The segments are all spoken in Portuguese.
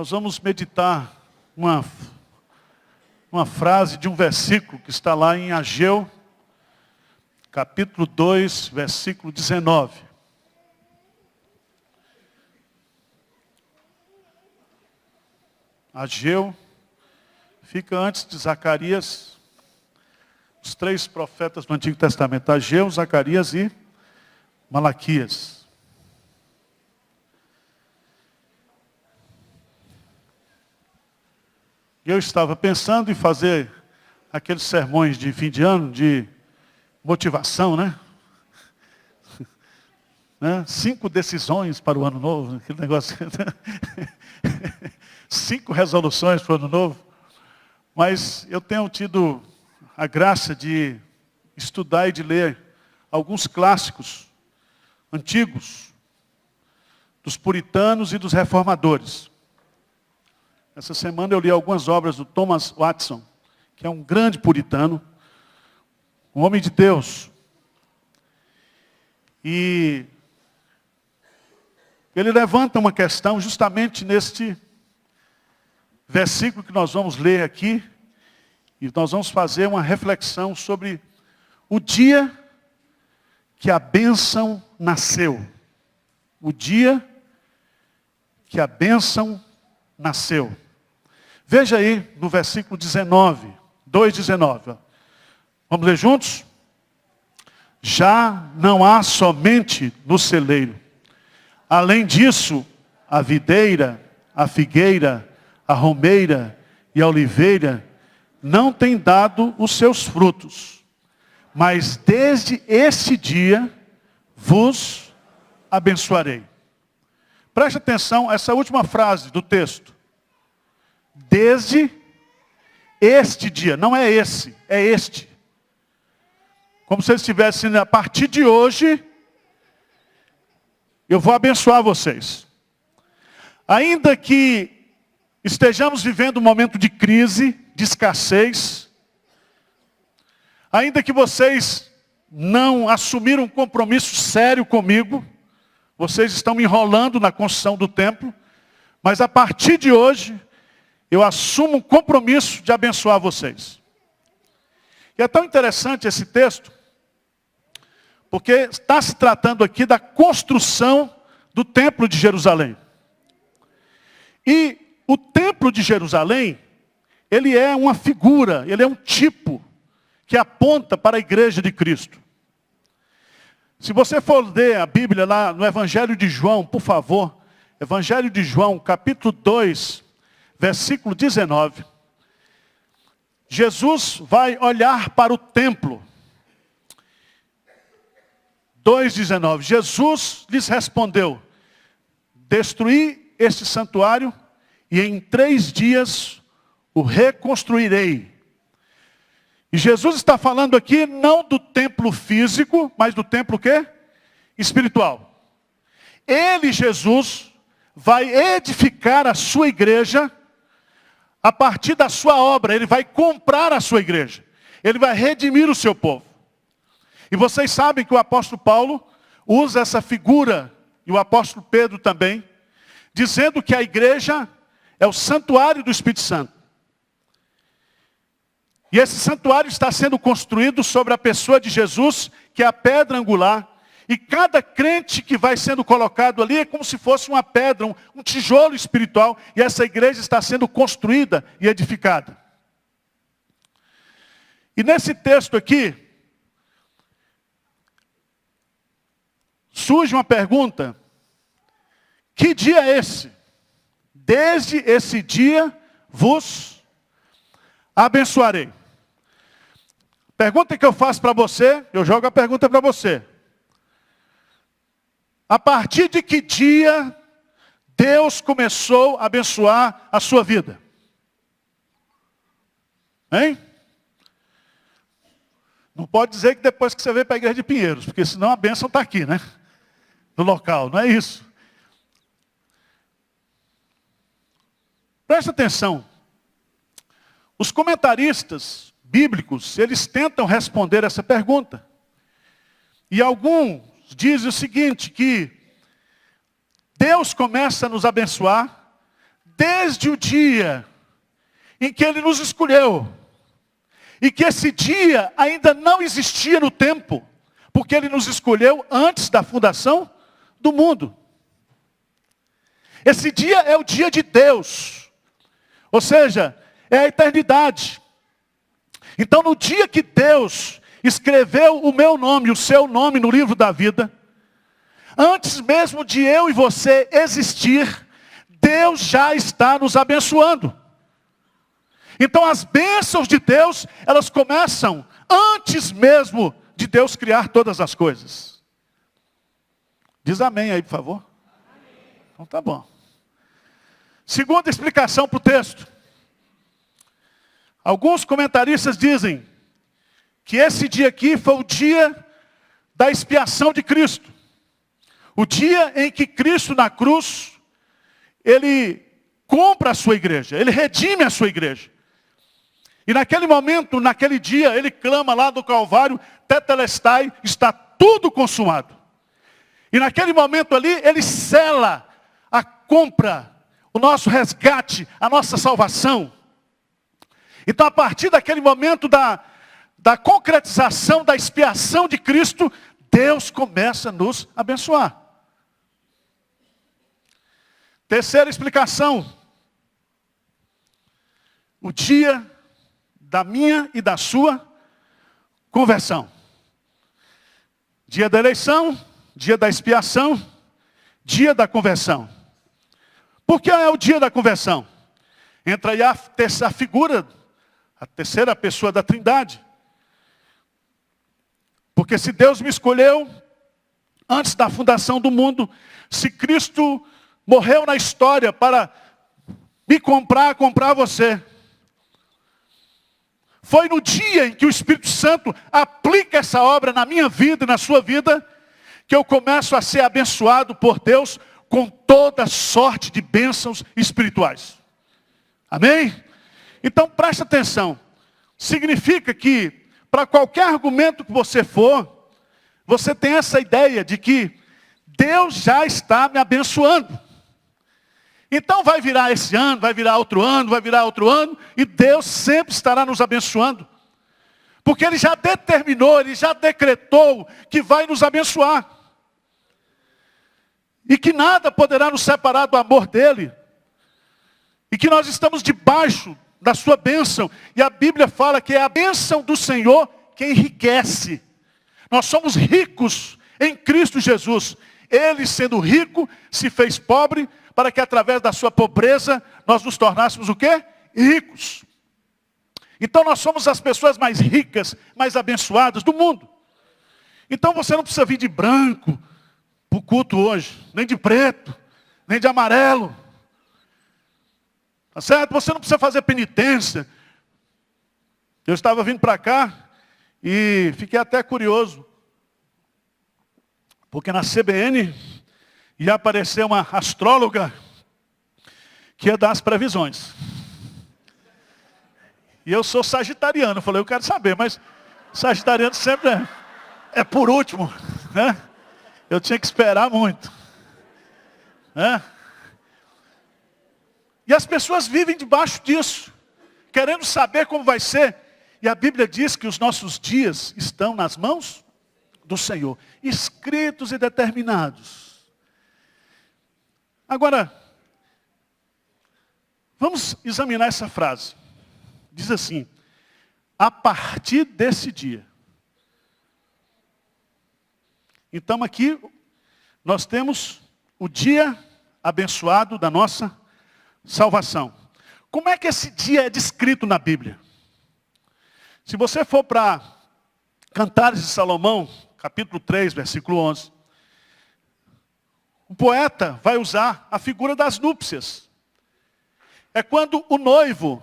Nós vamos meditar uma frase de um versículo que está lá em Ageu, capítulo 2, versículo 19. Ageu fica antes de Zacarias, os três profetas do Antigo Testamento, Ageu, Zacarias e Malaquias. Eu estava pensando em fazer aqueles sermões de fim de ano, de motivação, né? 5 decisões para o ano novo, aquele negócio. 5 resoluções para o ano novo. Mas eu tenho tido a graça de estudar e de ler alguns clássicos antigos, dos puritanos e dos reformadores. Essa semana eu li algumas obras do Thomas Watson, que é um grande puritano, um homem de Deus. E ele levanta uma questão justamente neste versículo que nós vamos ler aqui, e nós vamos fazer uma reflexão sobre o dia que a bênção nasceu. O dia que a bênção nasceu. Veja aí no versículo 19, 2,19. Vamos ler juntos? Já não há somente no celeiro. Além disso, a videira, a figueira, a romeira e a oliveira não têm dado os seus frutos. Mas desde esse dia vos abençoarei. Preste atenção a essa última frase do texto. Desde este dia, não é esse, é este. Como se eles estivessem, a partir de hoje, eu vou abençoar vocês. Ainda que estejamos vivendo um momento de crise, de escassez, ainda que vocês não assumiram um compromisso sério comigo, vocês estão me enrolando na construção do templo, mas a partir de hoje, eu assumo um compromisso de abençoar vocês. E é tão interessante esse texto, porque está se tratando aqui da construção do templo de Jerusalém. E o templo de Jerusalém, ele é uma figura, ele é um tipo que aponta para a igreja de Cristo. Se você for ler a Bíblia lá no Evangelho de João, por favor, Evangelho de João, capítulo 2, versículo 19. Jesus vai olhar para o templo. 2,19. Jesus lhes respondeu: destruí este santuário e em 3 dias o reconstruirei. E Jesus está falando aqui não do templo físico, mas do templo o quê? Espiritual. Ele, Jesus, vai edificar a sua igreja a partir da sua obra. Ele vai comprar a sua igreja. Ele vai redimir o seu povo. E vocês sabem que o apóstolo Paulo usa essa figura, e o apóstolo Pedro também, dizendo que a igreja é o santuário do Espírito Santo. E esse santuário está sendo construído sobre a pessoa de Jesus, que é a pedra angular. E cada crente que vai sendo colocado ali é como se fosse uma pedra, um tijolo espiritual. E essa igreja está sendo construída e edificada. E nesse texto aqui, surge uma pergunta: que dia é esse? Desde esse dia vos abençoarei. Pergunta que eu faço para você, eu jogo a pergunta para você. A partir de que dia Deus começou a abençoar a sua vida? Hein? Não pode dizer que depois que você veio para a igreja de Pinheiros, porque senão a bênção está aqui, né? No local, não é isso. Presta atenção. Os comentaristas bíblicos, eles tentam responder essa pergunta. E alguns dizem o seguinte, que Deus começa a nos abençoar desde o dia em que Ele nos escolheu, e que esse dia ainda não existia no tempo, porque Ele nos escolheu antes da fundação do mundo. Esse dia é o dia de Deus, ou seja, é a eternidade. Então, no dia que Deus escreveu o meu nome, o seu nome no livro da vida, antes mesmo de eu e você existir, Deus já está nos abençoando. Então as bênçãos de Deus, elas começam antes mesmo de Deus criar todas as coisas. Diz amém aí, por favor. Amém. Então tá bom. Segunda explicação para o texto. Alguns comentaristas dizem que esse dia aqui foi o dia da expiação de Cristo. O dia em que Cristo na cruz, Ele compra a sua igreja, Ele redime a sua igreja. E naquele momento, naquele dia, Ele clama lá do Calvário, Tetelestai, está tudo consumado. E naquele momento ali, Ele sela a compra, o nosso resgate, a nossa salvação. Então, a partir daquele momento da concretização, da expiação de Cristo, Deus começa a nos abençoar. Terceira explicação. O dia da minha e da sua conversão. Dia da eleição, dia da expiação, dia da conversão. Por que é o dia da conversão? Entra aí a figura, a terceira pessoa da Trindade. Porque se Deus me escolheu antes da fundação do mundo, se Cristo morreu na história para me comprar você, foi no dia em que o Espírito Santo aplica essa obra na minha vida e na sua vida, que eu começo a ser abençoado por Deus com toda sorte de bênçãos espirituais. Amém? Então preste atenção. Significa que, para qualquer argumento que você for, você tem essa ideia de que Deus já está me abençoando. Então vai virar esse ano, vai virar outro ano, vai virar outro ano, e Deus sempre estará nos abençoando. Porque Ele já determinou, Ele já decretou que vai nos abençoar. E que nada poderá nos separar do amor dEle. E que nós estamos debaixo da sua bênção. E a Bíblia fala que é a bênção do Senhor que enriquece. Nós somos ricos em Cristo Jesus. Ele, sendo rico, se fez pobre, para que através da sua pobreza, nós nos tornássemos o quê? Ricos. Então nós somos as pessoas mais ricas, mais abençoadas do mundo. Então você não precisa vir de branco para o culto hoje, nem de preto, nem de amarelo. Tá certo? Você não precisa fazer penitência. Eu estava vindo para cá e fiquei até curioso. Porque na CBN ia aparecer uma astróloga que ia dar as previsões. E eu sou sagitariano. Eu falei, eu quero saber, mas sagitariano sempre é por último, né? Eu tinha que esperar muito, né? E as pessoas vivem debaixo disso, querendo saber como vai ser. E a Bíblia diz que os nossos dias estão nas mãos do Senhor, escritos e determinados. Agora, vamos examinar essa frase. Diz assim, a partir desse dia. Então aqui, nós temos o dia abençoado da nossa salvação. Como é que esse dia é descrito na Bíblia? Se você for para Cantares de Salomão, capítulo 3, versículo 11, o poeta vai usar a figura das núpcias. É quando o noivo,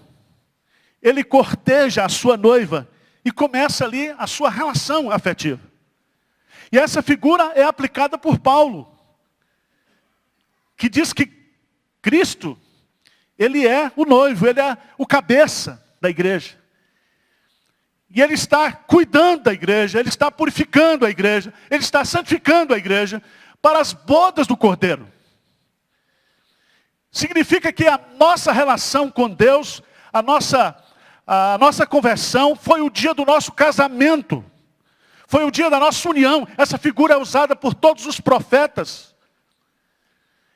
ele corteja a sua noiva e começa ali a sua relação afetiva. E essa figura é aplicada por Paulo, que diz que Cristo, Ele é o noivo, Ele é o cabeça da igreja. E Ele está cuidando da igreja, Ele está purificando a igreja, Ele está santificando a igreja para as bodas do Cordeiro. Significa que a nossa relação com Deus, a nossa conversão, foi o dia do nosso casamento. Foi o dia da nossa união. Essa figura é usada por todos os profetas.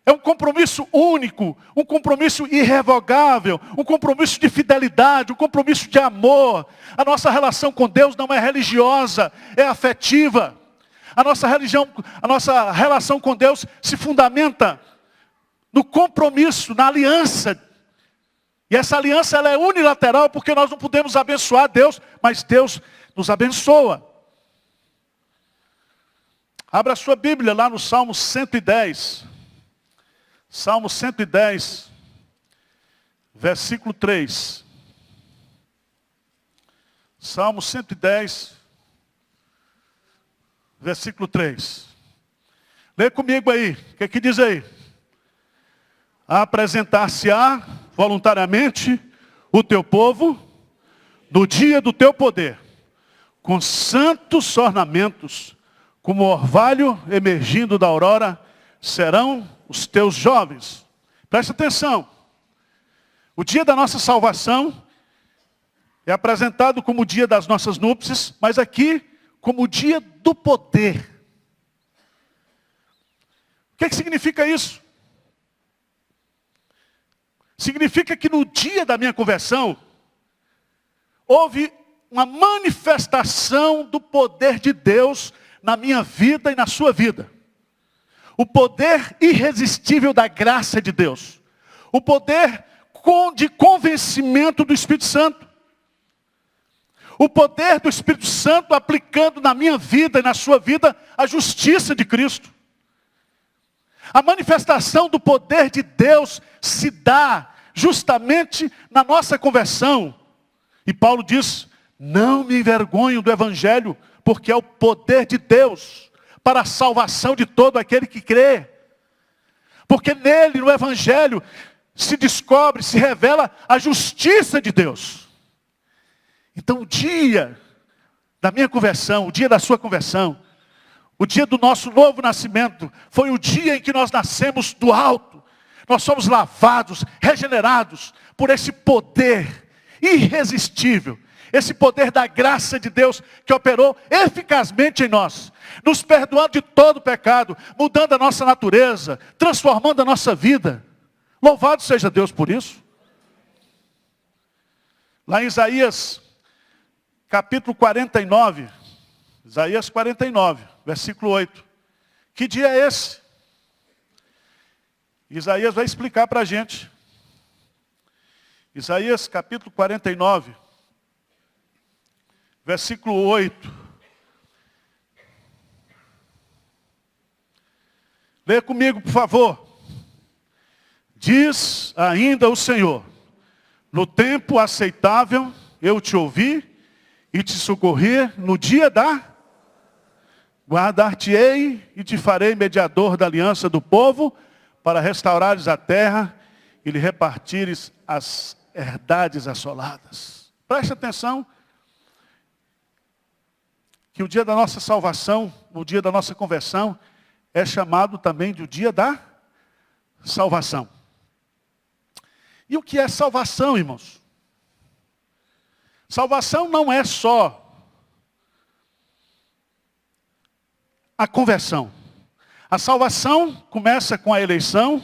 É um compromisso único, um compromisso irrevogável, um compromisso de fidelidade, um compromisso de amor. A nossa relação com Deus não é religiosa, é afetiva. A nossa relação com Deus se fundamenta no compromisso, na aliança. E essa aliança ela é unilateral porque nós não podemos abençoar Deus, mas Deus nos abençoa. Abra a sua Bíblia lá no Salmo 110. Salmo 110, versículo 3. Salmo 110, versículo 3. Lê comigo aí. O que diz aí? Apresentar-se-á voluntariamente o teu povo no dia do teu poder, com santos ornamentos, como orvalho emergindo da aurora, serão os teus jovens. Presta atenção. O dia da nossa salvação é apresentado como o dia das nossas núpcias, mas aqui como o dia do poder. O que significa isso? Significa que no dia da minha conversão, houve uma manifestação do poder de Deus na minha vida e na sua vida. O poder irresistível da graça de Deus. O poder de convencimento do Espírito Santo. O poder do Espírito Santo aplicando na minha vida e na sua vida a justiça de Cristo. A manifestação do poder de Deus se dá justamente na nossa conversão. E Paulo diz, não me envergonho do Evangelho, porque é o poder de Deus para a salvação de todo aquele que crê. Porque nele, no Evangelho, se descobre, se revela a justiça de Deus. Então o dia da minha conversão, o dia da sua conversão, o dia do nosso novo nascimento, foi o dia em que nós nascemos do alto. Nós somos lavados, regenerados por esse poder irresistível. Esse poder da graça de Deus que operou eficazmente em nós. Nos perdoando de todo pecado, mudando a nossa natureza, transformando a nossa vida. Louvado seja Deus por isso. Lá em Isaías, capítulo 49. Isaías 49, versículo 8. Que dia é esse? Isaías vai explicar para a gente. Isaías capítulo 49, versículo 8. Leia comigo, por favor. Diz ainda o Senhor, no tempo aceitável eu te ouvi e te socorri no dia da... Guardar-te-ei e te farei mediador da aliança do povo, para restaurares a terra e lhe repartires as herdades assoladas. Preste atenção, que o dia da nossa salvação, o dia da nossa conversão, é chamado também de o dia da salvação. E o que é salvação, irmãos? Salvação não é só a conversão. A salvação começa com a eleição,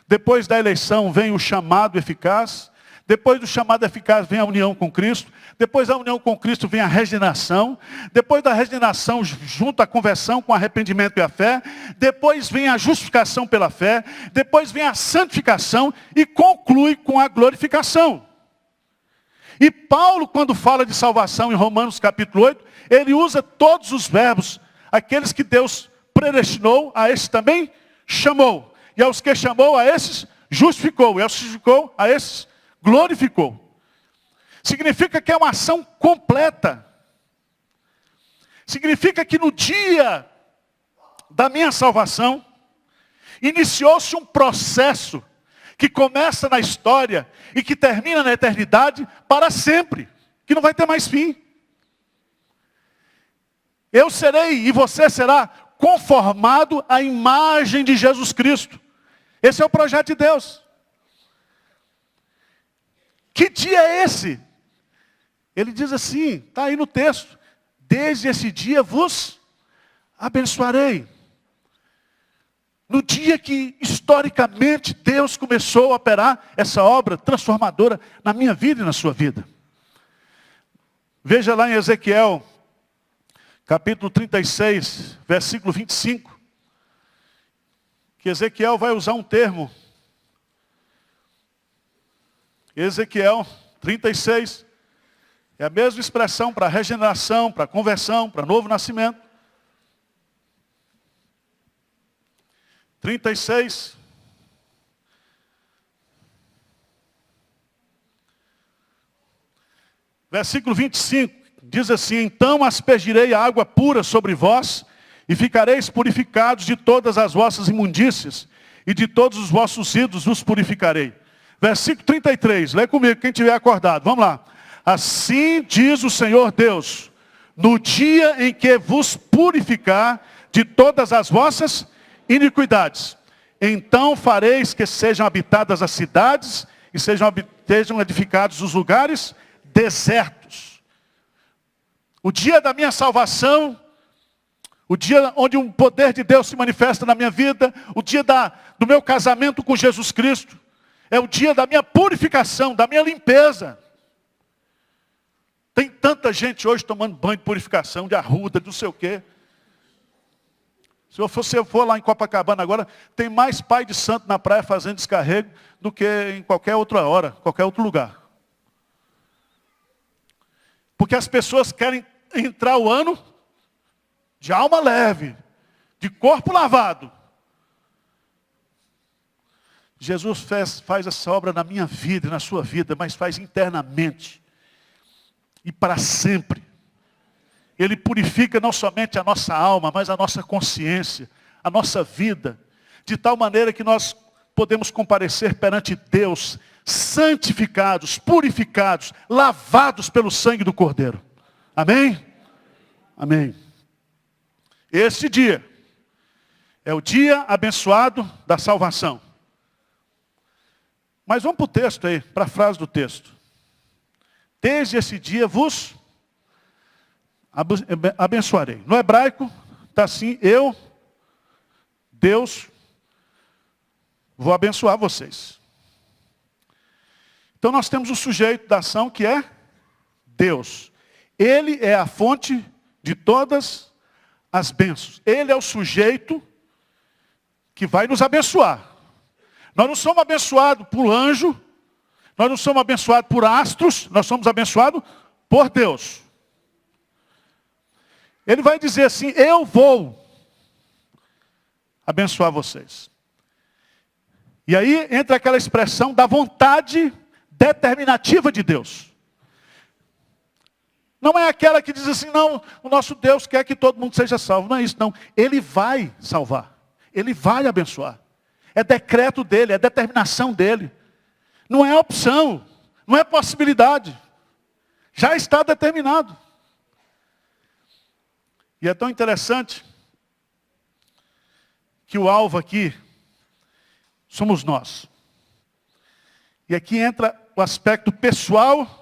depois da eleição vem o chamado eficaz, depois do chamado eficaz vem a união com Cristo, depois da união com Cristo vem a regeneração, depois da regeneração junto à conversão com arrependimento e a fé, depois vem a justificação pela fé, depois vem a santificação e conclui com a glorificação. E Paulo, quando fala de salvação em Romanos capítulo 8, ele usa todos os verbos, aqueles que Deus predestinou, a esses também chamou. E aos que chamou, a esses justificou. E aos que justificou, a esses glorificou. Significa que é uma ação completa. Significa que no dia da minha salvação, iniciou-se um processo que começa na história e que termina na eternidade para sempre. Que não vai ter mais fim. Eu serei e você será conformado à imagem de Jesus Cristo. Esse é o projeto de Deus. Que dia é esse? Ele diz assim, está aí no texto. Desde esse dia vos abençoarei. No dia que, historicamente, Deus começou a operar essa obra transformadora na minha vida e na sua vida. Veja lá em Ezequiel, capítulo 36, versículo 25. Que Ezequiel vai usar um termo. Ezequiel 36. É a mesma expressão para regeneração, para conversão, para novo nascimento. 36. Versículo 25. Diz assim, então aspergirei água pura sobre vós, e ficareis purificados de todas as vossas imundícias, e de todos os vossos ídolos vos purificarei. Versículo 33, lê comigo, quem tiver acordado, vamos lá. Assim diz o Senhor Deus, no dia em que vos purificar de todas as vossas iniquidades, então fareis que sejam habitadas as cidades, e sejam edificados os lugares desertos. O dia da minha salvação, o dia onde o poder de Deus se manifesta na minha vida, o dia do meu casamento com Jesus Cristo, é o dia da minha purificação, da minha limpeza. Tem tanta gente hoje tomando banho de purificação, de arruda, de não sei o quê. Se você for lá em Copacabana agora, tem mais pai de santo na praia fazendo descarrego do que em qualquer outra hora, qualquer outro lugar. Porque as pessoas querem entrar o ano de alma leve, de corpo lavado. Jesus faz essa obra na minha vida e na sua vida, mas faz internamente e para sempre. Ele purifica não somente a nossa alma, mas a nossa consciência, a nossa vida, de tal maneira que nós podemos comparecer perante Deus, santificados, purificados, lavados pelo sangue do Cordeiro. Amém? Amém. Este dia é o dia abençoado da salvação. Mas vamos para o texto aí, para a frase do texto. Desde esse dia vos abençoarei. No hebraico está assim, eu, Deus, vou abençoar vocês. Então nós temos o sujeito da ação que é Deus. Ele é a fonte de todas as bênçãos. Ele é o sujeito que vai nos abençoar. Nós não somos abençoados por anjo, nós não somos abençoados por astros, nós somos abençoados por Deus. Ele vai dizer assim, eu vou abençoar vocês. E aí entra aquela expressão da vontade determinativa de Deus. Não é aquela que diz assim, não, o nosso Deus quer que todo mundo seja salvo. Não é isso, não. Ele vai salvar. Ele vai abençoar. É decreto dele, é determinação dele. Não é opção, não é possibilidade. Já está determinado. E é tão interessante que o alvo aqui somos nós. E aqui entra o aspecto pessoal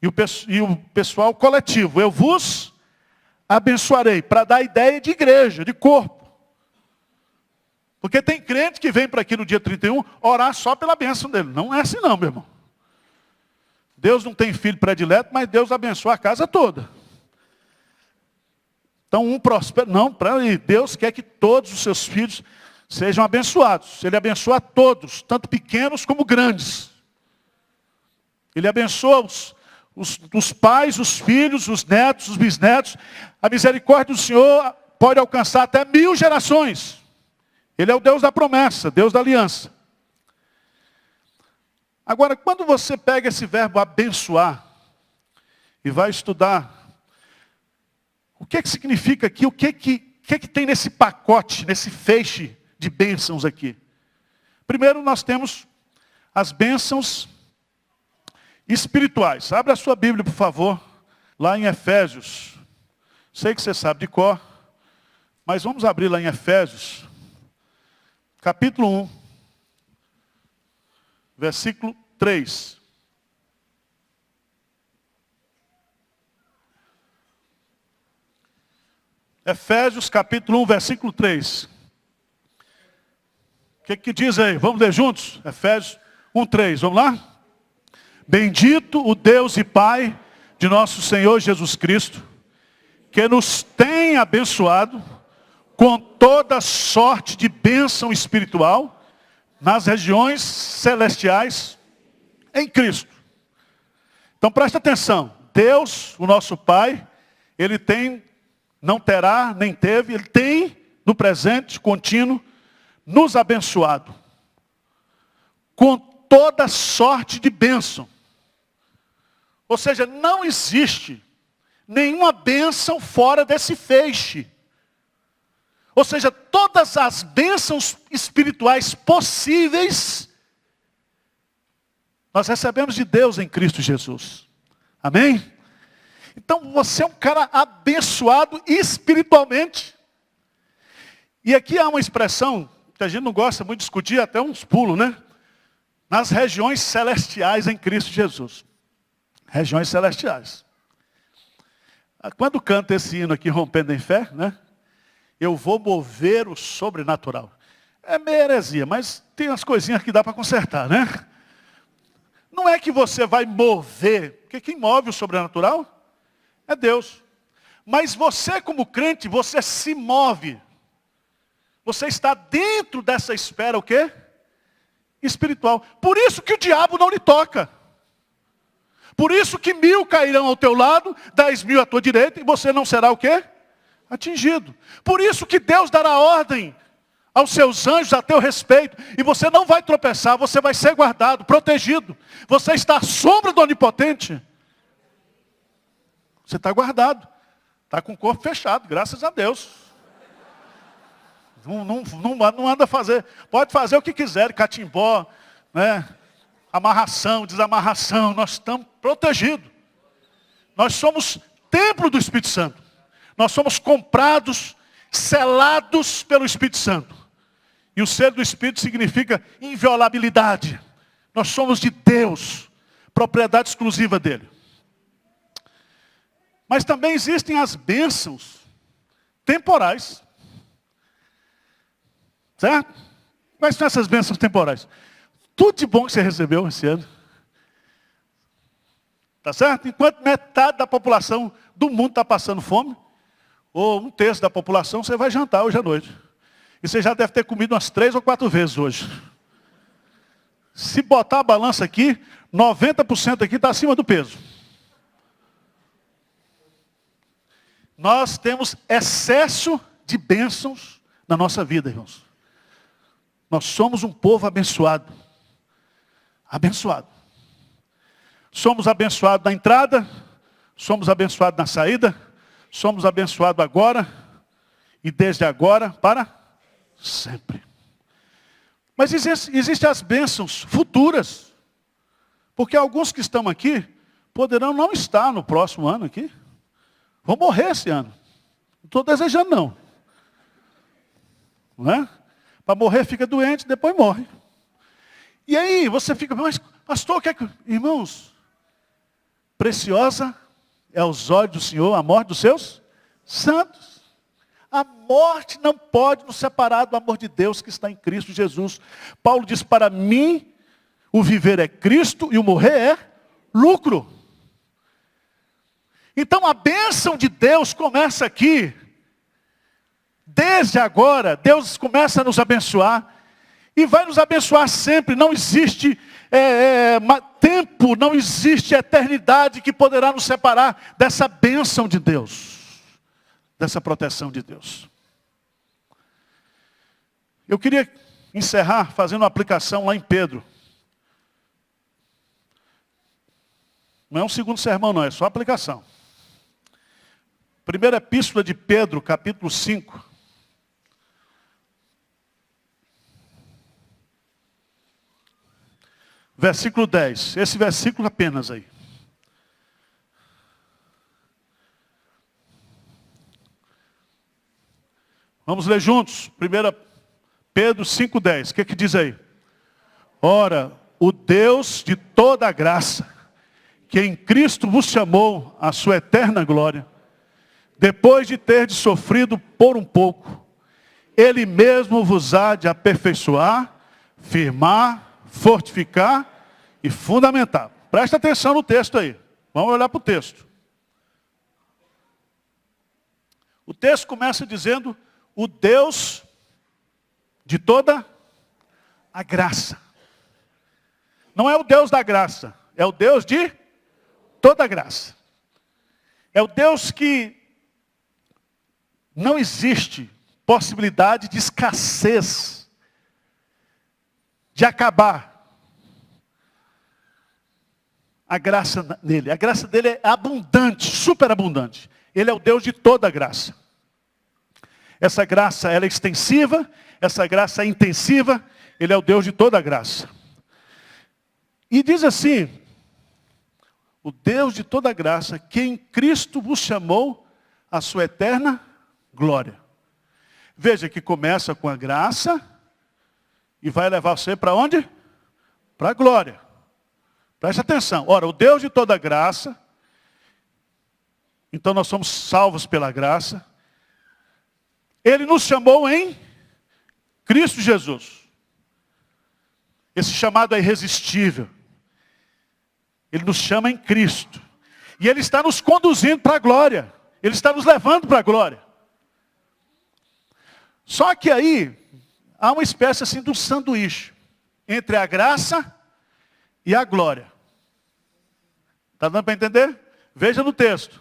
e o pessoal coletivo. Eu vos abençoarei, para dar a ideia de igreja, de corpo. Porque tem crente que vem para aqui no dia 31 orar só pela bênção dele. Não é assim não, meu irmão. Deus não tem filho predileto, mas Deus abençoa a casa toda. Então um prospera. Não, Deus quer que todos os seus filhos sejam abençoados. Ele abençoa a todos, tanto pequenos como grandes. Ele abençoa os pais, os filhos, os netos, os bisnetos. A misericórdia do Senhor pode alcançar até 1000 gerações. Ele é o Deus da promessa, Deus da aliança. Agora, quando você pega esse verbo abençoar e vai estudar o que significa aqui, o que tem nesse pacote, nesse feixe de bênçãos aqui. Primeiro nós temos as bênçãos espirituais. Abre a sua Bíblia, por favor, lá em Efésios. Sei que você sabe de cor, mas vamos abrir lá em Efésios, capítulo 1, versículo 3. Efésios capítulo 1, versículo 3. O que diz aí? Vamos ler juntos? Efésios 1, 3. Vamos lá? Bendito o Deus e Pai de nosso Senhor Jesus Cristo, que nos tem abençoado com toda sorte de bênção espiritual nas regiões celestiais em Cristo. Então presta atenção. Deus, o nosso Pai, Ele tem, não terá, nem teve, Ele tem no presente contínuo nos abençoado com toda sorte de bênção. Ou seja, não existe nenhuma bênção fora desse feixe. Ou seja, todas as bênçãos espirituais possíveis, nós recebemos de Deus em Cristo Jesus. Amém? Então você é um cara abençoado espiritualmente. E aqui há uma expressão que a gente não gosta muito de discutir, até uns pulos, né? Nas regiões celestiais em Cristo Jesus. Regiões celestiais. Quando canta esse hino aqui, Rompendo em Fé, né? Eu vou mover o sobrenatural. É meio heresia, mas tem as coisinhas que dá para consertar, né? Não é que você vai mover, porque quem move o sobrenatural é Deus. Mas você como crente, você se move. Você está dentro dessa esfera, o quê? Espiritual. Por isso que o diabo não lhe toca. Por isso que 1000 cairão ao teu lado, 10.000 à tua direita, e você não será o quê? Atingido. Por isso que Deus dará ordem aos seus anjos a teu respeito, e você não vai tropeçar, você vai ser guardado, protegido. Você está à sombra do Onipotente. Você está guardado. Está com o corpo fechado, graças a Deus. Não anda fazer. Pode fazer o que quiser, catimbó, né? Amarração, desamarração. Nós estamos protegidos. Nós somos templo do Espírito Santo. Nós somos comprados, selados pelo Espírito Santo. E o selo do Espírito significa inviolabilidade. Nós somos de Deus, propriedade exclusiva dele. Mas também existem as bênçãos temporais. Certo? Quais são essas bênçãos temporais? Tudo de bom que você recebeu esse ano. Tá certo? Enquanto metade da população do mundo está passando fome, ou 1/3 da população, você vai jantar hoje à noite. E você já deve ter comido umas 3 ou 4 vezes hoje. Se botar a balança aqui, 90% aqui está acima do peso. Nós temos excesso de bênçãos na nossa vida, irmãos. Nós somos um povo abençoado. Abençoado. Somos abençoados na entrada, somos abençoados na saída, somos abençoados agora e desde agora para sempre. Mas existem as bênçãos futuras. Porque alguns que estão aqui poderão não estar no próximo ano aqui. Vão morrer esse ano. Não estou desejando não. Não é? Para morrer fica doente, depois morre. E aí você fica, mas pastor, o que é que... Irmãos, preciosa é aos olhos do Senhor a morte dos seus santos. A morte não pode nos separar do amor de Deus que está em Cristo Jesus. Paulo diz, para mim, o viver é Cristo e o morrer é lucro. Então a bênção de Deus começa aqui. Desde agora, Deus começa a nos abençoar. E vai nos abençoar sempre. Não existe tempo, não existe eternidade que poderá nos separar dessa bênção de Deus. Dessa proteção de Deus. Eu queria encerrar fazendo uma aplicação lá em Pedro. Não é um segundo sermão não, é só aplicação. Primeira epístola de Pedro, capítulo 5. Versículo 10. Esse versículo apenas aí. Vamos ler juntos. 1 Pedro 5,10. O que diz aí? Ora, o Deus de toda a graça, que em Cristo vos chamou à sua eterna glória, depois de ter sofrido por um pouco, Ele mesmo vos há de aperfeiçoar, firmar, fortificar e fundamentar. Presta atenção no texto aí. Vamos olhar para o texto. O texto começa dizendo, o Deus de toda a graça. Não é o Deus da graça, é o Deus de toda a graça. É o Deus que não existe possibilidade de escassez, de acabar a graça nele. A graça dele é abundante, superabundante. Ele é o Deus de toda a graça. Essa graça ela é extensiva, essa graça é intensiva, Ele é o Deus de toda a graça. E diz assim, o Deus de toda a graça, que em Cristo vos chamou a sua eterna glória. Veja que começa com a graça e vai levar você para onde? Para a glória. Preste atenção. Ora, o Deus de toda a graça, então nós somos salvos pela graça. Ele nos chamou em Cristo Jesus. Esse chamado é irresistível. Ele nos chama em Cristo. E Ele está nos conduzindo para a glória. Ele está nos levando para a glória. Só que aí, há uma espécie assim de um sanduíche. Entre a graça e a glória. Está dando para entender? Veja no texto.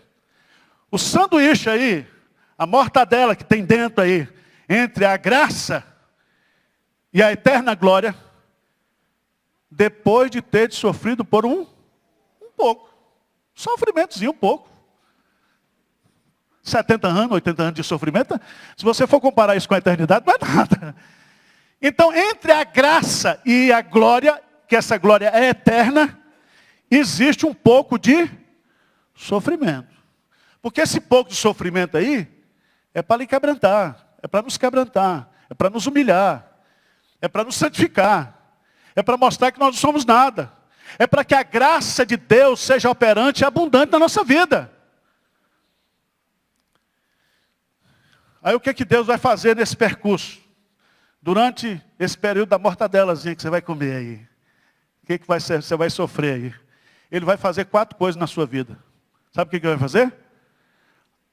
O sanduíche aí, a mortadela que tem dentro aí, entre a graça e a eterna glória, depois de ter sofrido por um pouco. Sofrimentozinho, um pouco. 70 anos, 80 anos de sofrimento, se você for comparar isso com a eternidade, não é nada. Então, entre a graça e a glória, que essa glória é eterna, existe um pouco de sofrimento. Porque esse pouco de sofrimento aí, é para lhe quebrantar, é para nos quebrantar, é para nos humilhar, é para nos santificar, é para mostrar que nós não somos nada, é para que a graça de Deus seja operante e abundante na nossa vida. Aí o que é que Deus vai fazer nesse percurso? Durante esse período da mortadelazinha que você vai comer aí. O que é que você vai sofrer aí? Ele vai fazer 4 coisas na sua vida. Sabe o que ele vai fazer?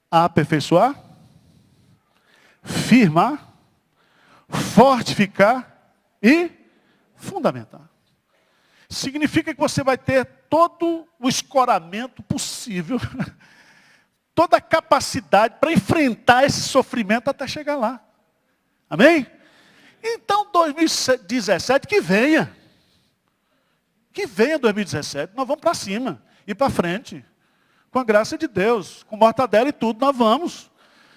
Aperfeiçoar, firmar, fortificar e fundamentar. Significa que você vai ter todo o escoramento possível, toda a capacidade para enfrentar esse sofrimento até chegar lá. Amém? Então 2017 que venha. Que venha 2017, nós vamos para cima e para frente. Com a graça de Deus, com mortadela e tudo, nós vamos.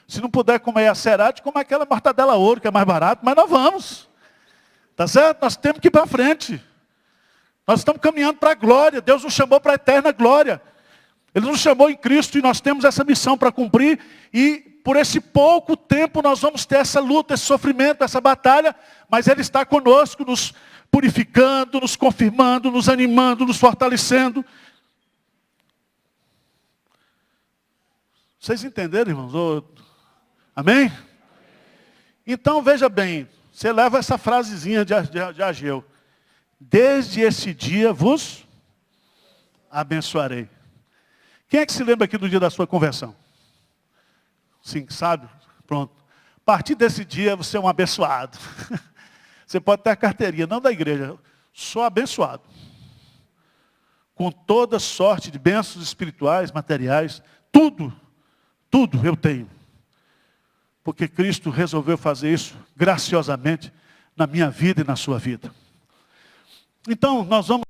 Se não puder comer a cerate, como aquela mortadela ouro, que é mais barato, mas nós vamos. Tá certo? Nós temos que ir para frente. Nós estamos caminhando para a glória. Deus nos chamou para a eterna glória. Ele nos chamou em Cristo e nós temos essa missão para cumprir. E por esse pouco tempo nós vamos ter essa luta, esse sofrimento, essa batalha. Mas Ele está conosco, nos purificando, nos confirmando, nos animando, nos fortalecendo. Vocês entenderam, irmãos? Amém? Então, veja bem, você leva essa frasezinha de Ageu. Desde esse dia vos abençoarei. Quem é que se lembra aqui do dia da sua conversão? Sim, sabe? Pronto. A partir desse dia você é um abençoado. Você pode ter a carteirinha, não da igreja. Sou abençoado. Com toda sorte de bênçãos espirituais, materiais, tudo eu tenho. Porque Cristo resolveu fazer isso graciosamente na minha vida e na sua vida. Então, nós vamos